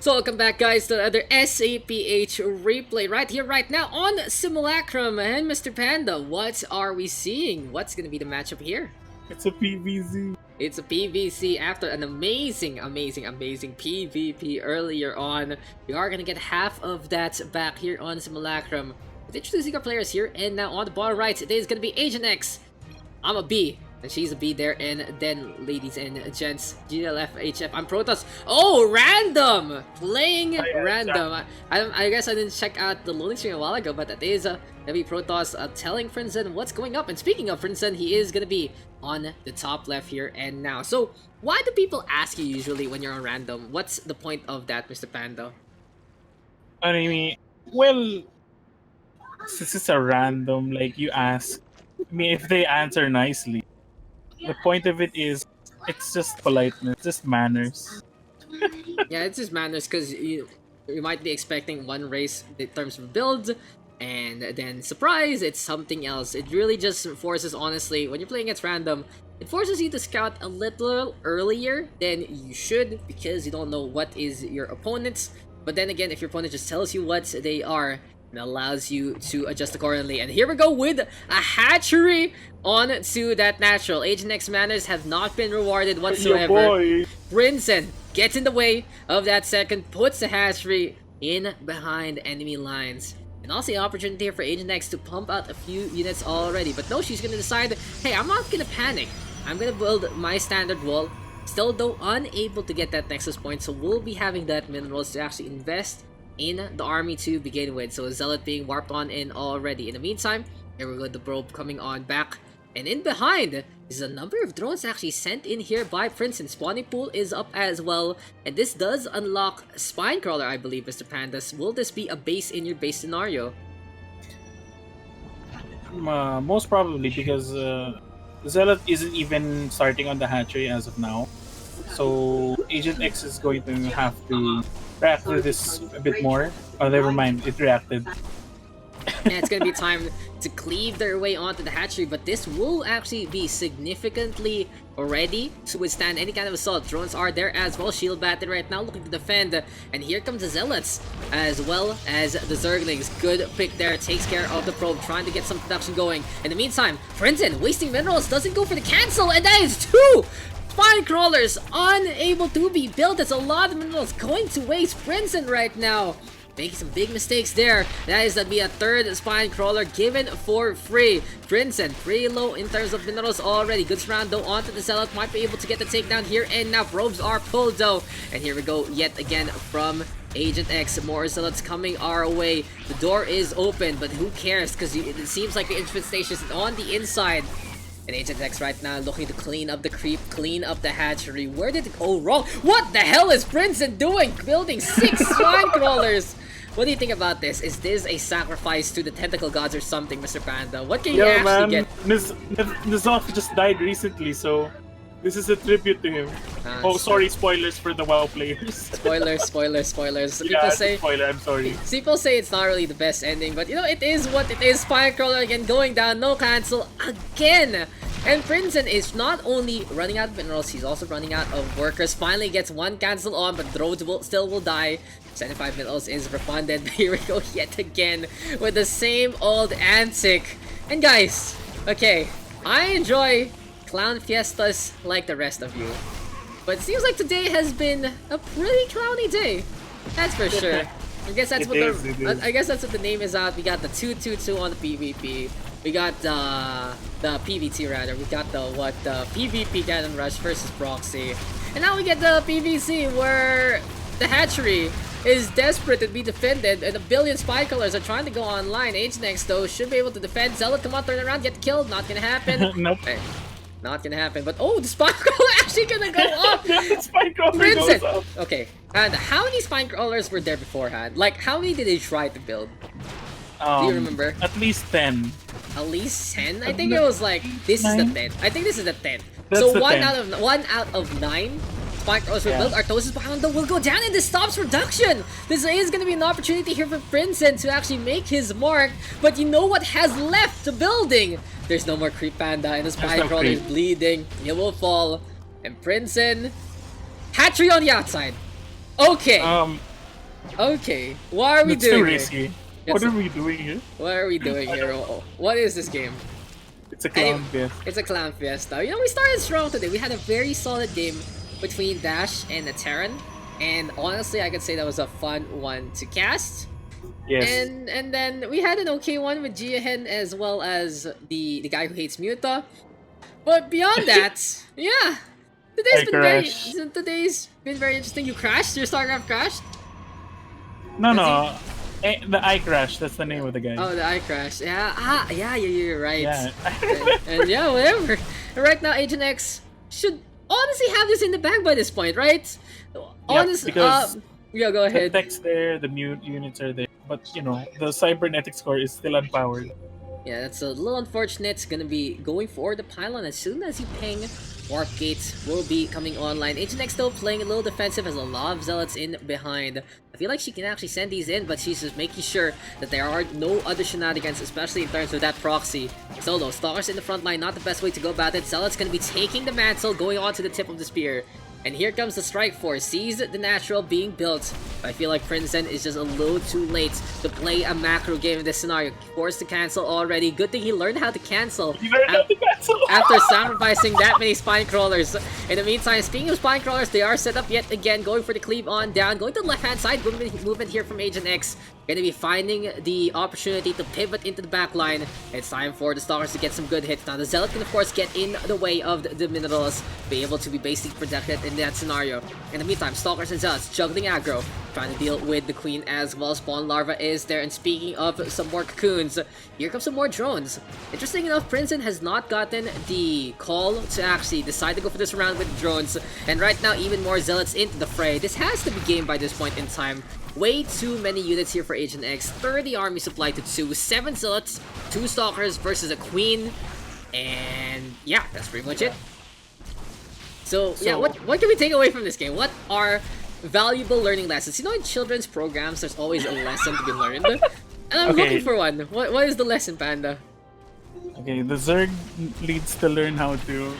So welcome back, guys, to another SCPH replay right here, right now on Simulacrum. And Mr. Panda, what are we seeing? What's gonna be the matchup here? It's a PVZ. It's a PVC after an amazing PvP earlier on. We are gonna get half of that back here on Simulacrum. With introducing our players here, and now on the bottom right, today is gonna be AgentX. I'm a B. And she's a B there, and then, ladies and gents, GLF, HF, I'm Protoss. Oh, random! Playing random. I guess I didn't check out the loading screen a while ago, but that is gonna be Protoss telling Prinzen what's going up. And speaking of Prinzen, he is gonna be on the top left here and now. So, why do people ask you usually when you're on random? What's the point of that, Mr. Panda? I mean, well, since it's a random, like you ask, I mean, if they answer nicely, the point of it is, it's just politeness, just manners. Yeah, it's just manners, because you might be expecting one race in terms of build, and then surprise, it's something else. It really just forces, honestly, when you're playing against random, it forces you to scout a little earlier than you should, because you don't know what is your opponent's. But then again, if your opponent just tells you what they are, and allows you to adjust accordingly. And here we go with a hatchery on to that natural. AgentX manners have not been rewarded whatsoever. Prinzen gets in the way of that second, puts the hatchery in behind enemy lines. And also the opportunity here for AgentX to pump out a few units already. But no, she's gonna decide, hey, I'm not gonna panic. I'm gonna build my standard wall. Still though unable to get that nexus point, so we'll be having that minerals to actually invest in the army to begin with. So a zealot being warped on in already. In the meantime, here we go, the probe coming on back. And in behind is a number of drones actually sent in here by Prinzen. Spawning pool is up as well. And this does unlock Spinecrawler, I believe, Mr. Pandas. Will this be a base in your base scenario? Most probably, because Zealot isn't even starting on the hatchery as of now. So AgentX is going to have to react to this a bit more. Oh, never mind, it reacted. Yeah, it's gonna be time to cleave their way onto the hatchery, but this will actually be significantly ready to withstand any kind of assault. Drones are there as well, shield battery right now looking to defend, and here comes the Zealots as well as the Zerglings. Good pick there, takes care of the probe, trying to get some production going. In the meantime, Prinzen wasting minerals, doesn't go for the cancel, and that is two spine crawlers unable to be built. That's a lot of minerals going to waste. Prinzen right now making some big mistakes there. That is gonna be a third spine crawler given for free. Prinzen pretty low in terms of minerals already. Good surround though onto the Zealot. Might be able to get the takedown here, and now probes are pulled though. And here we go yet again from AgentX. More Zealots coming our way. The door is open, but who cares, because it seems like the infestation is on the inside. And AgentX right now looking to clean up the creep, clean up the hatchery. Where did it go wrong? What the hell is Prinzen doing? Building 6 spine crawlers. What do you think about this? Is this a sacrifice to the tentacle gods or something, Mr. Panda? What can you actually get? Nizok just died recently, so this is a tribute to him. Oh, sorry, spoilers for the WoW players. Spoilers. Yeah, spoiler, I'm sorry. People say it's not really the best ending, but you know, it is what it is. Firecrawler again going down, no cancel again. And Prinzen is not only running out of minerals, he's also running out of workers. Finally gets one cancel on, but drones still will die. 75 minerals is refunded. Here we go yet again with the same old antic. And guys, okay, I enjoy clown fiestas like the rest of you, but it seems like today has been a pretty clowny day. That's for sure. I guess that's I guess that's what the name is out. We got the 222 on the PvP. We got the PvT rather. We got the PvP Cannon Rush versus Proxy. And now we get the PvC where the hatchery is desperate to be defended, and a billion spy colors are trying to go online. AgentX though should be able to defend. Zealot, come on, turn around, get killed. Not gonna happen. Nope. Hey, not gonna happen. But oh, the spine crawler actually gonna go up. The spine crawler goes up. Okay, and how many spine crawlers were there beforehand? Like, how many did they try to build? Do you remember? At least 10. At least 10? I think it was like, this is the 10th. I think this is the 10th. That's So the 1 10th. out of 9 spine crawlers were built. Artosis behind though will go down, and this stops production. This is going to be an opportunity here for Prinzen to actually make his mark. But you know what has left the building? There's no more creep panda, and the spine crawler is bleeding. It will fall. And Prinzen, hatchery on the outside. Okay. Okay, what are we That's too doing here? risky. Yes. What are we doing here? What are we doing here? What is this game? It's a clown fest. It's a clown fiesta. You know, we started strong today. We had a very solid game between Dash and Terran, and honestly, I could say that was a fun one to cast. Yes. And then we had an okay one with Jiahen as well as the guy who hates Muta. But beyond that, yeah, today's been very interesting. You crashed? Your StarCraft crashed? No. The eye crash. That's the name of the guy. Oh, the eye crash. Yeah. Yeah. You're right. Yeah. and yeah, whatever. Right now, AgentX should honestly have this in the bag by this point, right? Honestly, because yeah, go ahead. The tech's there, the mute units are there, but you know the cybernetics core is still unpowered. Yeah, that's a little unfortunate. It's gonna be going for the pylon as soon as you ping. Warp gates will be coming online. AgentX still playing a little defensive, has a lot of zealots in behind. I feel like she can actually send these in, but she's just making sure that there are no other shenanigans, especially in terms of that proxy. Solo, Stalkers in the front line, not the best way to go about it. Zealot's gonna be taking the mantle, going on to the tip of the spear. And here comes the Strike Force, sees the natural being built. I feel like Prinzen is just a little too late to play a macro game in this scenario. Forced to cancel already. Good thing he learned how to cancel. After sacrificing that many spine crawlers. In the meantime, speaking of spine crawlers, they are set up yet again, going for the cleave on down. Going to the left-hand side, movement here from AgentX. Gonna be finding the opportunity to pivot into the back line. It's time for the Stalkers to get some good hits. Now the Zealot can of course get in the way of the minerals, be able to be basically protected in that scenario. In the meantime, Stalkers and Zealots juggling aggro, trying to deal with the Queen as well. Spawn Larva is there, and speaking of some more cocoons, here comes some more drones. Interesting enough, Prinzen has not gotten the call to actually decide to go for this round with drones, and right now even more Zealots into the fray. This has to be game by this point in time. Way too many units here for AgentX. 30 army supply to 2, 7 Zealots, 2 Stalkers versus a Queen, and yeah, that's pretty much it. So yeah, what can we take away from this game? What are valuable learning lessons? You know, in children's programs, there's always a lesson to be learned, and I'm looking for one. What is the lesson, Panda? Okay, the Zerg needs to learn how to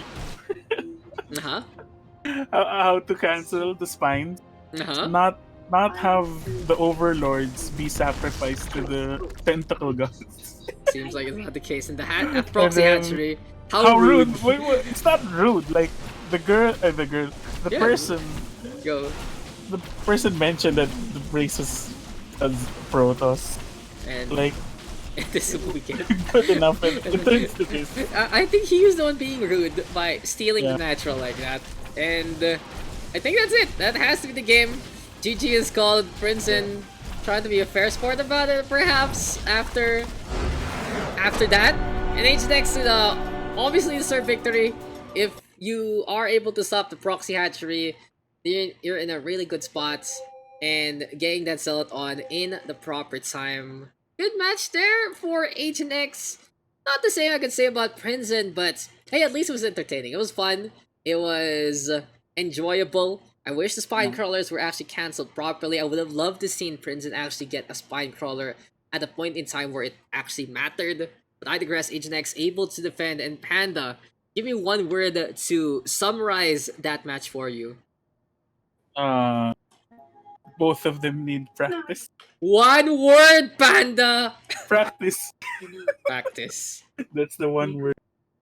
how to cancel the spines. Not have the overlords be sacrificed to the tentacle gods. Seems like it's not the case in the proxy hatchery. How rude! Wait, it's not rude. Like the person. Go. The person mentioned that the braces as Protoss. And like this is what we get. Good enough. It turns to this. I think he was the one being rude by stealing the natural like that, and I think that's it. That has to be the game. GG is called. Prinzen trying to be a fair sport about it, perhaps, after that. And AgentX obviously deserve victory. If you are able to stop the proxy hatchery, you're in a really good spot. And getting that Zealot on in the proper time. Good match there for AgentX. Not the same I could say about Prinzen, but hey, at least it was entertaining. It was fun. It was enjoyable. I wish the spine crawlers were actually cancelled properly. I would have loved to see Prinzen actually get a spine crawler at a point in time where it actually mattered. But I digress. AgentX able to defend, and Panda, give me one word to summarize that match for you. Both of them need practice. One word, Panda! Practice. Practice. That's the one word.